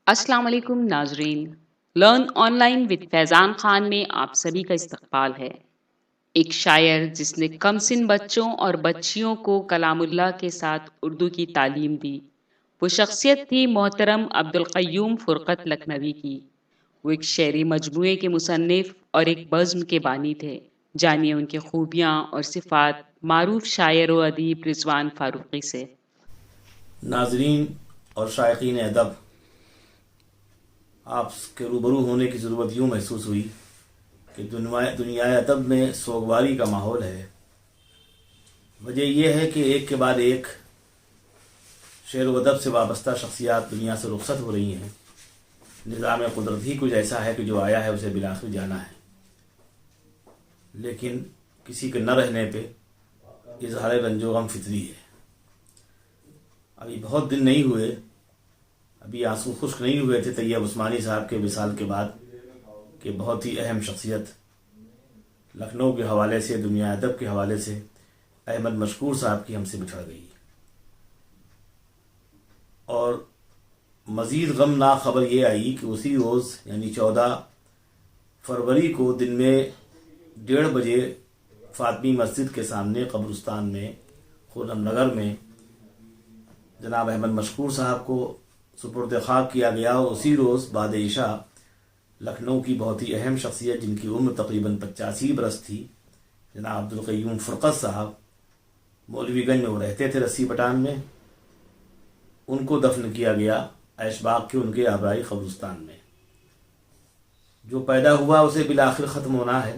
السلام علیکم ناظرین، لرن آن لائن وتھ فیضان خان میں آپ سبھی کا استقبال ہے۔ ایک شاعر جس نے کم سن بچوں اور بچیوں کو کلام اللہ کے ساتھ اردو کی تعلیم دی، وہ شخصیت تھی محترم عبدالقیوم فرقت لکھنوی کی۔ وہ ایک شعری مجموعے کے مصنف اور ایک بزم کے بانی تھے۔ جانیے ان کی خوبیاں اور صفات معروف شاعر و ادیب رضوان فاروقی سے۔ ناظرین اور شائقین ادب، آپ کے روبرو ہونے کی ضرورت یوں محسوس ہوئی کہ دنیا ادب میں سوگواری کا ماحول ہے۔ وجہ یہ ہے کہ ایک کے بعد ایک شعر و ادب سے وابستہ شخصیات دنیا سے رخصت ہو رہی ہیں۔ نظام قدرت ہی کچھ ایسا ہے کہ جو آیا ہے اسے بالآخر جانا ہے، لیکن کسی کے نہ رہنے پہ اظہار رنج و غم فطری ہے۔ ابھی بہت دن نہیں ہوئے، ابھی آنسو خشک نہیں ہوئے تھے طیب عثمانی صاحب کے وصال کے بعد کہ بہت ہی اہم شخصیت لکھنؤ کے حوالے سے، دنیا ادب کے حوالے سے احمد مشکور صاحب کی ہم سے بچھڑ گئی۔ اور مزید غمناک خبر یہ آئی کہ اسی روز یعنی 14 فروری کو دن میں 1:30 بجے فاطمی مسجد کے سامنے قبرستان میں خرم نگر میں جناب احمد مشکور صاحب کو سپرد خاک کیا گیا۔ اور اسی روز بعد عشاء لکھنؤ کی بہت ہی اہم شخصیت جن کی عمر تقریباً 85 برس تھی، جناب عبدالقیوم فرقت صاحب، مولوی گنج میں وہ رہتے تھے رسی پٹان میں، ان کو دفن کیا گیا عیش باغ کے ان کے آبائی قبرستان میں۔ جو پیدا ہوا اسے بالآخر ختم ہونا ہے۔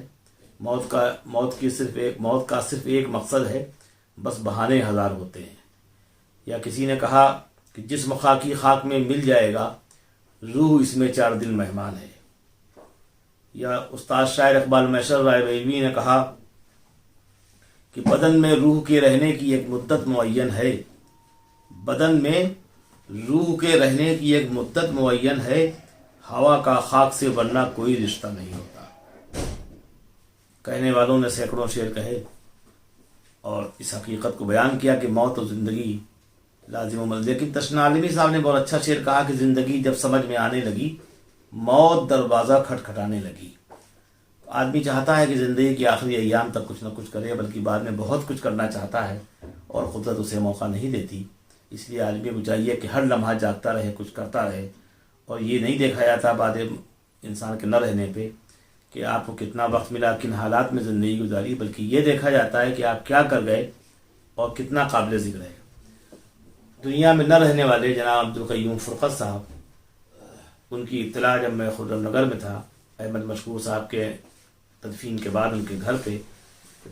موت کا صرف ایک مقصد ہے، بس بہانے ہزار ہوتے ہیں۔ یا کسی نے کہا کہ جسم خاکی خاک میں مل جائے گا، روح اس میں 4 دن مہمان ہے۔ یا استاد شاعر اقبال میسر رائے بیلوی نے کہا کہ بدن میں روح کے رہنے کی ایک مدت معین ہے، بدن میں روح کے رہنے کی ایک مدت معین ہے، ہوا کا خاک سے ورنہ کوئی رشتہ نہیں ہوتا۔ کہنے والوں نے سینکڑوں شعر کہے اور اس حقیقت کو بیان کیا کہ موت و زندگی لازم و ملزم۔ لیکن تشن عالمی صاحب نے بہت اچھا شعر کہا کہ زندگی جب سمجھ میں آنے لگی، موت دروازہ کھٹکھٹانے لگی۔ آدمی چاہتا ہے کہ زندگی کے آخری ایام تک کچھ نہ کچھ کرے، بلکہ بعد میں بہت کچھ کرنا چاہتا ہے اور قدرت اسے موقع نہیں دیتی۔ اس لیے آدمی کو چاہیے کہ ہر لمحہ جاگتا رہے، کچھ کرتا رہے۔ اور یہ نہیں دیکھا جاتا بعد انسان کے نہ رہنے پہ کہ آپ کو کتنا وقت ملا، کن حالات میں زندگی گزاری، بلکہ یہ دیکھا جاتا ہے کہ آپ کیا کر گئے اور کتنا قابل ذکر ہے۔ دنیا میں نہ رہنے والے جناب عبدالقیوم فرقت صاحب، ان کی اطلاع جب میں خرم نگر میں تھا احمد مشکور صاحب کے تدفین کے بعد ان کے گھر پہ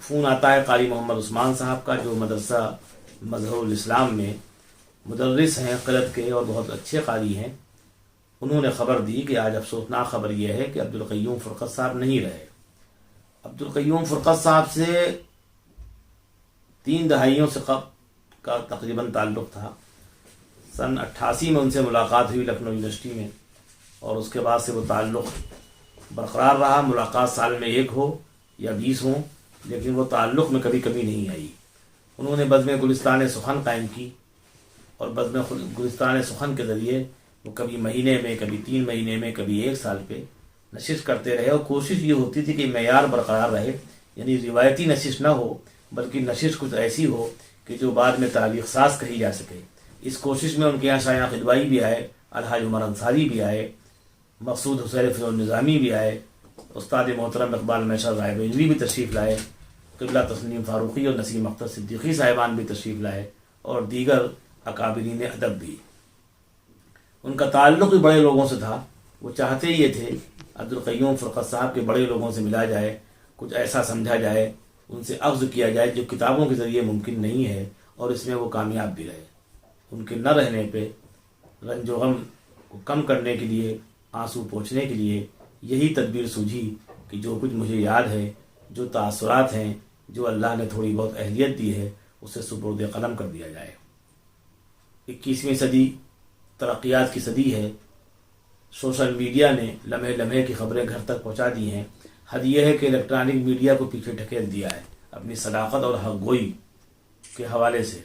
فون آتا ہے قاری محمد عثمان صاحب کا، جو مدرسہ مظہر الاسلام میں مدرس ہیں قلعت کے اور بہت اچھے قاری ہیں۔ انہوں نے خبر دی کہ آج افسوسناک خبر یہ ہے کہ عبدالقیوم فرقت صاحب نہیں رہے۔ عبدالقیوم فرقت صاحب سے 3 دہائیوں سے قبل کا تقریباً تعلق تھا۔ سن 88 میں ان سے ملاقات ہوئی لکھنؤ یونیورسٹی میں، اور اس کے بعد سے وہ تعلق برقرار رہا۔ ملاقات سال میں 1 ہو یا 20 ہوں، لیکن وہ تعلق میں کبھی کمی نہیں آئی۔ انہوں نے بزم گلستان سخن قائم کی، اور بزم گلستان سخن کے ذریعے وہ کبھی مہینے میں، کبھی 3 مہینے میں، کبھی 1 سال پہ نشست کرتے رہے۔ اور کوشش یہ ہوتی تھی کہ معیار برقرار رہے، یعنی روایتی نشست نہ ہو بلکہ نشست کچھ ایسی ہو کہ جو بعد میں تاریخ ساز کہی جا سکے۔ اس کوشش میں ان کے یہاں شایان خدوائی بھی آئے، الحاج عمر انصاری بھی آئے، مقصود حسین فضل النظامی بھی آئے، استاد محترم اقبال میسر رائے بیلوی بھی تشریف لائے، قبلہ تسنیم فاروقی اور نسیم اختر صدیقی صاحبان بھی تشریف لائے، اور دیگر اکابرین ادب بھی۔ ان کا تعلق بھی بڑے لوگوں سے تھا۔ وہ چاہتے یہ تھے عبدالقیوم فرقت صاحب کے بڑے لوگوں سے ملا جائے، کچھ ایسا سمجھا جائے، ان سے اخذ کیا جائے جو کتابوں کے ذریعے ممکن نہیں ہے، اور اس میں وہ کامیاب بھی رہے۔ ان کے نہ رہنے پہ رنج و غم کو کم کرنے کے لیے، آنسو پوچھنے کے لیے یہی تدبیر سوجھی کہ جو کچھ مجھے یاد ہے، جو تاثرات ہیں، جو اللہ نے تھوڑی بہت اہلیت دی ہے، اسے سپرد قلم کر دیا جائے۔ 21ویں صدی ترقیات کی صدی ہے۔ سوشل میڈیا نے لمحے لمحے کی خبریں گھر تک پہنچا دی ہیں۔ حد یہ ہے کہ الیکٹرانک میڈیا کو پیچھے ڈھکیل دیا ہے اپنی صداقت اور حق گوئی کے حوالے سے۔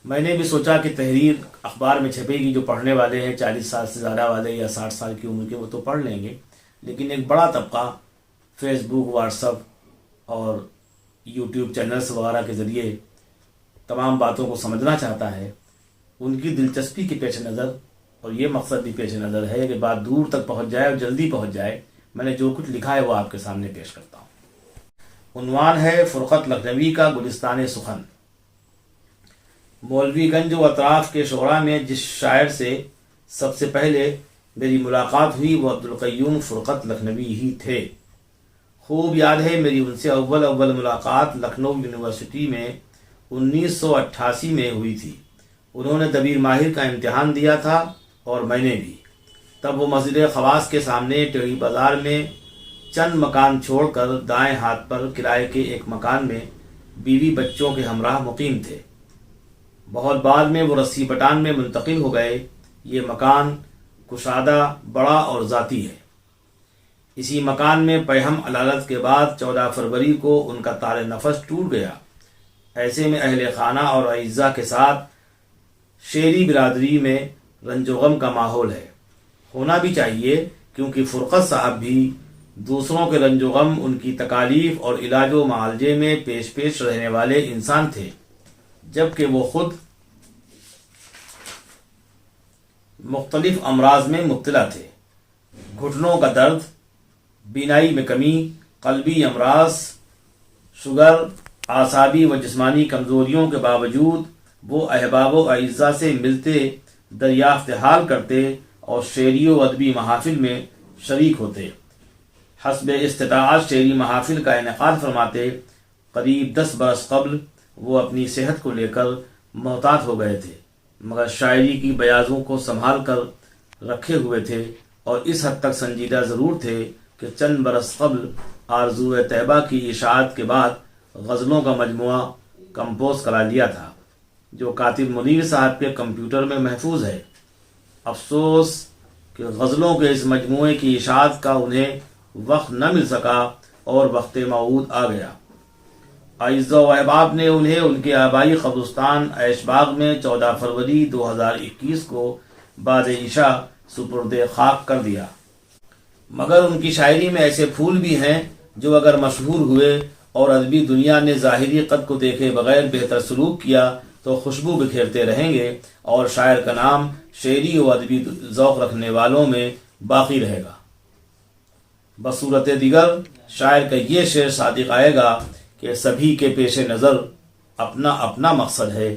میں نے بھی سوچا کہ تحریر اخبار میں چھپے گی، جو پڑھنے والے ہیں 40 سال سے زیادہ والے یا 60 سال کی عمر کے وہ تو پڑھ لیں گے، لیکن ایک بڑا طبقہ فیس بک، واٹس ایپ اور یوٹیوب چینلز وغیرہ کے ذریعے تمام باتوں کو سمجھنا چاہتا ہے۔ ان کی دلچسپی کے پیش نظر اور یہ مقصد بھی پیش نظر ہے کہ بات دور تک پہنچ جائے اور جلدی پہنچ جائے، میں نے جو کچھ لکھا ہے وہ آپ کے سامنے پیش کرتا ہوں۔ عنوان ہے فرقت لکھنوی کا گلستان سخن۔ مولوی گنج و اطراف کے شعراء میں جس شاعر سے سب سے پہلے میری ملاقات ہوئی وہ عبدالقیوم فرقت لکھنوی ہی تھے۔ خوب یاد ہے میری ان سے اول ملاقات لکھنؤ یونیورسٹی میں 1988 میں ہوئی تھی۔ انہوں نے دبیر ماہر کا امتحان دیا تھا اور میں نے بھی۔ تب وہ مسجد خواص کے سامنے ٹیڑھی بازار میں چند مکان چھوڑ کر دائیں ہاتھ پر کرائے کے ایک مکان میں بیوی بچوں کے ہمراہ مقیم تھے۔ بہت بعد میں وہ رسی پٹان میں منتقل ہو گئے۔ یہ مکان کشادہ، بڑا اور ذاتی ہے۔ اسی مکان میں پیہم علالت کے بعد 14 فروری کو ان کا تار نفس ٹوٹ گیا۔ ایسے میں اہل خانہ اور اعزاء کے ساتھ شعری برادری میں رنج و غم کا ماحول ہے۔ ہونا بھی چاہیے، کیونکہ فرقت صاحب بھی دوسروں کے رنج و غم، ان کی تکالیف اور علاج و معالجے میں پیش رہنے والے انسان تھے، جبکہ وہ خود مختلف امراض میں مبتلا تھے۔ گھٹنوں کا درد، بینائی میں کمی، قلبی امراض، شوگر، اعصابی و جسمانی کمزوریوں کے باوجود وہ احباب و اعزاء سے ملتے، دریافت حال کرتے اور شعری و ادبی محافل میں شریک ہوتے۔ حسب استطاعت شعری محافل کا انعقاد فرماتے۔ قریب 10 برس قبل وہ اپنی صحت کو لے کر محتاط ہو گئے تھے، مگر شاعری کی بیاضوں کو سنبھال کر رکھے ہوئے تھے اور اس حد تک سنجیدہ ضرور تھے کہ چند برس قبل آرزو طیبہ کی اشاعت کے بعد غزلوں کا مجموعہ کمپوز کرا لیا تھا، جو کاتب منیر صاحب کے کمپیوٹر میں محفوظ ہے۔ افسوس کہ غزلوں کے اس مجموعے کی اشاعت کا انہیں وقت نہ مل سکا اور وقت موعود آ گیا۔ اعزاء و احباب نے انہیں ان کے آبائی قبرستان عیش باغ میں 14 فروری 2021 کو بعد عشاء سپرد خاک کر دیا۔ مگر ان کی شاعری میں ایسے پھول بھی ہیں جو اگر مشہور ہوئے اور ادبی دنیا نے ظاہری قد کو دیکھے بغیر بہتر سلوک کیا تو خوشبو بکھیرتے رہیں گے اور شاعر کا نام شعری و ادبی ذوق رکھنے والوں میں باقی رہے گا۔ بصورت دیگر شاعر کا یہ شعر صادق آئے گا کہ سبھی کے پیش نظر اپنا اپنا مقصد ہے،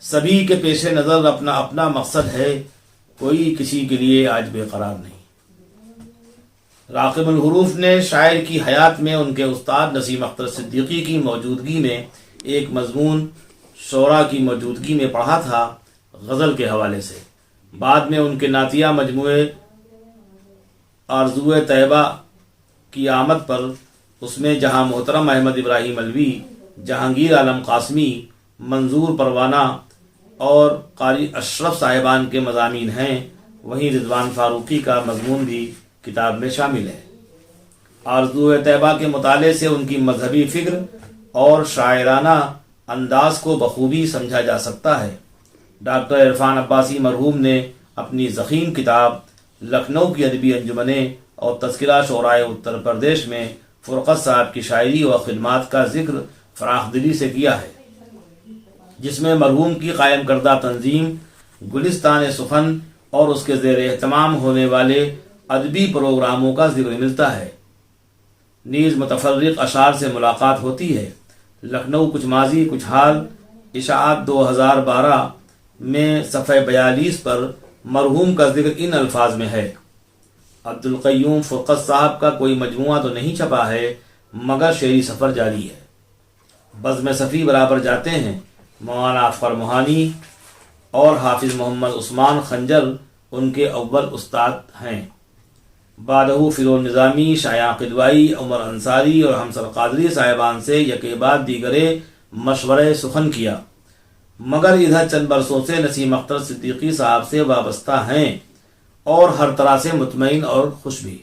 سبھی کے پیش نظر اپنا اپنا مقصد ہے، کوئی کسی کے لیے آج بے قرار نہیں۔ راقب الحروف نے شاعر کی حیات میں ان کے استاد نسیم اختر صدیقی کی موجودگی میں ایک مضمون شعراء کی موجودگی میں پڑھا تھا، غزل کے حوالے سے۔ بعد میں ان کے نعتیہ مجموعے آرزو طیبہ کی آمد پر اس میں جہاں محترم احمد ابراہیم علوی، جہانگیر عالم قاسمی، منظور پروانہ اور قاری اشرف صاحبان کے مضامین ہیں، وہیں رضوان فاروقی کا مضمون بھی کتاب میں شامل ہے۔ آرزو طیبہ کے مطالعے سے ان کی مذہبی فکر اور شاعرانہ انداز کو بخوبی سمجھا جا سکتا ہے۔ ڈاکٹر عرفان عباسی مرحوم نے اپنی ضخیم کتاب لکھنؤ کی ادبی انجمنیں اور تذکرہ شعراء اتر پردیش میں فرقت صاحب کی شاعری و خدمات کا ذکر فراخ دلی سے کیا ہے، جس میں مرحوم کی قائم کردہ تنظیم گلستان سخن اور اس کے زیر اہتمام ہونے والے ادبی پروگراموں کا ذکر ملتا ہے۔ نیز متفرق اشعار سے ملاقات ہوتی ہے۔ لکھنؤ کچھ ماضی کچھ حال اشاعت 2012 میں صفحہ 42 پر مرحوم کا ذکر ان الفاظ میں ہے: عبدالقیوم فرقت صاحب کا کوئی مجموعہ تو نہیں چھپا ہے، مگر شعری سفر جاری ہے۔ بزم صفی برابر جاتے ہیں۔ مولانا افخر موہانی اور حافظ محمد عثمان خنجر ان کے اول استاد ہیں۔ بعدہ فیروز نظامی، شایان قدوائی، عمر انصاری اور ہمسر قادری صاحبان سے یکے بعد دیگرے مشورہ سخن کیا، مگر ادھر چند برسوں سے نسیم اختر صدیقی صاحب سے وابستہ ہیں اور ہر طرح سے مطمئن اور خوش بھی۔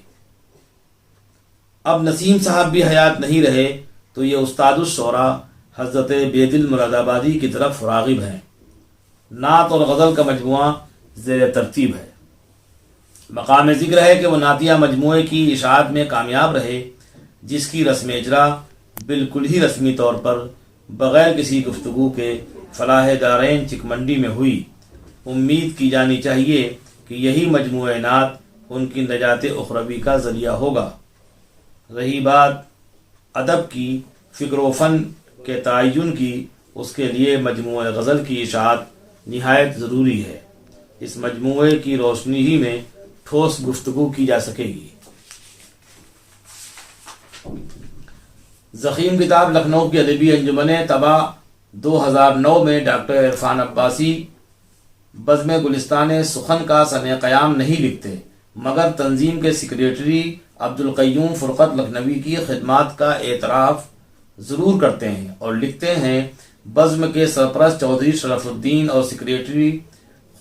اب نسیم صاحب بھی حیات نہیں رہے تو یہ استاد الشعراء حضرت بیدل مراد آبادی کی طرف راغب ہیں۔ نعت اور غزل کا مجموعہ زیر ترتیب ہے۔ مقام ذکر ہے کہ وہ نعتیہ مجموعے کی اشاعت میں کامیاب رہے، جس کی رسم اجرا بالکل ہی رسمی طور پر بغیر کسی گفتگو کے فلاح دارین چکمنڈی میں ہوئی۔ امید کی جانی چاہیے کہ یہی مجموعہ نعت ان کی نجات اخروی کا ذریعہ ہوگا۔ رہی بات ادب کی، فکر و فن کے تعین کی، اس کے لیے مجموعہ غزل کی اشاعت نہایت ضروری ہے۔ اس مجموعے کی روشنی ہی میں ٹھوس گفتگو کی جا سکے گی۔ ضخیم کتاب لکھنؤ کی ادبی انجمن طبع 2009 میں ڈاکٹر عرفان عباسی بزم گلستان سخن کا سن قیام نہیں لکھتے، مگر تنظیم کے سیکریٹری عبدالقیوم فرقت لکھنوی کی خدمات کا اعتراف ضرور کرتے ہیں اور لکھتے ہیں بزم کے سرپرست چودھری شرف الدین اور سیکریٹری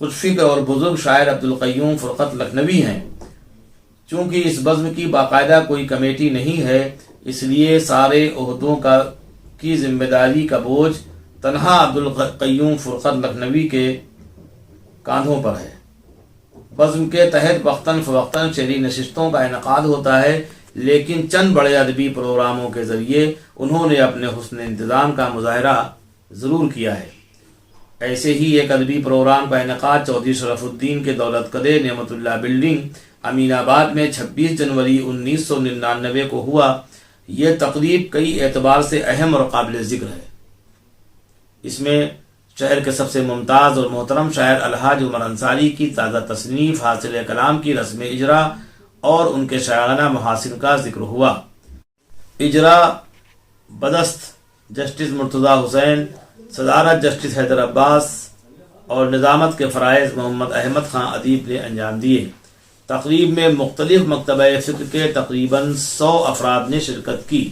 خوشفکر اور بزرگ شاعر عبدالقیوم فرقت لکھنوی ہیں۔ چونکہ اس بزم کی باقاعدہ کوئی کمیٹی نہیں ہے، اس لیے سارے عہدوں کی ذمہ داری کا بوجھ تنہا عبدالقیوم فرقت لکھنوی کے کاندھوں پر ہے۔ بزم کے تحت وقتاً فوقتاً شعری نشستوں کا انعقاد ہوتا ہے، لیکن چند بڑے ادبی پروگراموں کے ذریعے انہوں نے اپنے حسن انتظام کا مظاہرہ ضرور کیا ہے۔ ایسے ہی ایک ادبی پروگرام کا انعقاد چودھری شرف الدین کے دولت کدے نعمت اللہ بلڈنگ امین آباد میں 26 جنوری 1999 کو ہوا۔ یہ تقریب کئی اعتبار سے اہم اور قابل ذکر ہے۔ اس میں شہر کے سب سے ممتاز اور محترم شاعر الحاج عمر انصاری کی تازہ تصنیف حاصل کلام کی رسم اجرا اور ان کے شاعرانہ محاسن کا ذکر ہوا۔ اجرا بدست جسٹس مرتضی حسین، صدارت جسٹس حیدر عباس اور نظامت کے فرائض محمد احمد خان ادیب نے انجام دیے۔ تقریب میں مختلف مکتبہ فکر کے تقریباً 100 افراد نے شرکت کی۔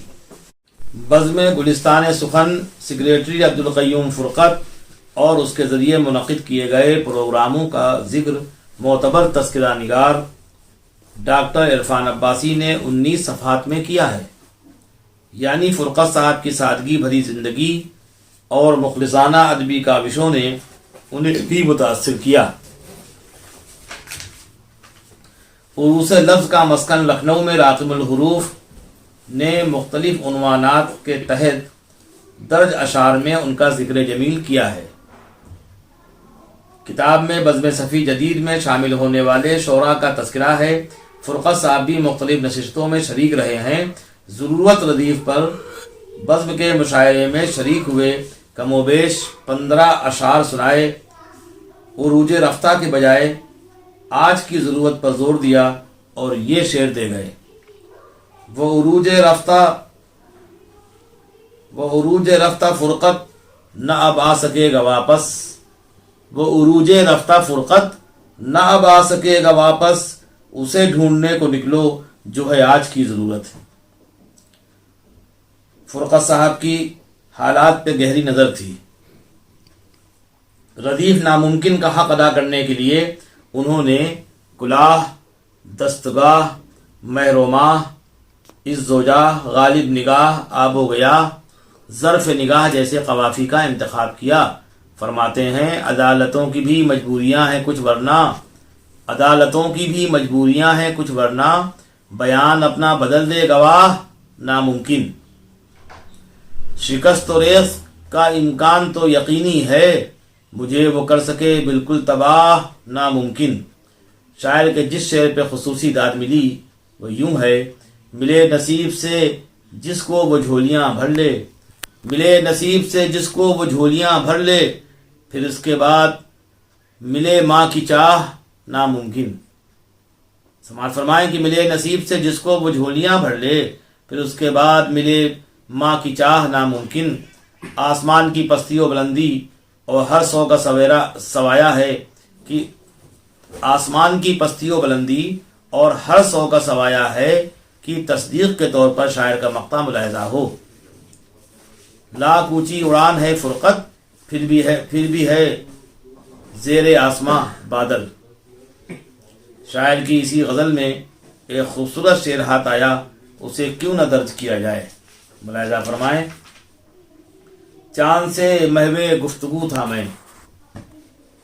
بزم گلستان سخن سیکریٹری عبدالقیوم فرقت اور اس کے ذریعے منعقد کیے گئے پروگراموں کا ذکر معتبر تذکرہ نگار ڈاکٹر عرفان عباسی نے 19 صفحات میں کیا ہے، یعنی فرقت صاحب کی سادگی بھری زندگی اور مخلصانہ ادبی کاوشوں نے انہیں بھی متاثر کیا۔ عروس لفظ کا مسکن لکھنؤ میں راقم الحروف نے مختلف عنوانات کے تحت درج اشعار میں ان کا ذکر جمیل کیا ہے۔ کتاب میں بزم صفی جدید میں شامل ہونے والے شعراء کا تذکرہ ہے۔ فرقت صاحب بھی مختلف نشستوں میں شریک رہے ہیں۔ ضرورت ردیف پر بزم کے مشاعرے میں شریک ہوئے، کم و بیش 15 اشعار سنائے۔ عروج رفتہ کے بجائے آج کی ضرورت پر زور دیا اور یہ شعر دے گئے: وہ عروج رفتہ فرقت نہ اب آ سکے گا واپس، وہ عروج رفتہ فرقت نہ اب آ سکے گا واپس، اسے ڈھونڈنے کو نکلو جو ہے آج کی ضرورت۔ فرقت صاحب کی حالات پہ گہری نظر تھی۔ ردیف ناممکن کا حق ادا کرنے کے لیے انہوں نے کلاہ، دستگاہ، مہر و ماہ، عز و جاہ، غالب نگاہ، آب و گیاہ، ظرف نگاہ جیسے قوافی کا انتخاب کیا۔ فرماتے ہیں عدالتوں کی بھی مجبوریاں ہیں کچھ ورنہ، عدالتوں کی بھی مجبوریاں ہیں کچھ ورنہ، بیان اپنا بدل دے گواہ ناممکن، شکست و ریز کا امکان تو یقینی ہے، مجھے وہ کر سکے بالکل تباہ ناممکن۔ شاعر کے جس شعر پہ خصوصی داد ملی وہ یوں ہے: ملے نصیب سے جس کو وہ جھولیاں بھر لے، ملے نصیب سے جس کو وہ جھولیاں بھر لے، پھر اس کے بعد ملے ماں کی چاہ ناممکن۔ سماعت فرمائیں کہ ملے نصیب سے جس کو وہ جھولیاں بھر لے، پھر اس کے بعد ملے ماں کی چاہ ناممکن۔ آسمان کی پستی و بلندی اور ہر سو کا سوایا ہے کہ آسمان کی پستی و بلندی اور ہر سو کا سوایا ہے کہ تصدیق کے طور پر شاعر کا مقطع ملاحظہ ہو۔ لاکھ اونچی اڑان ہے فرقت، پھر بھی ہے زیر آسماں بادل۔ شاعر کی اسی غزل میں ایک خوبصورت شعر ہاتھ آیا، اسے کیوں نہ درج کیا جائے۔ ملاحظہ فرمائیں: چاند سے محو گفتگو تھا میں،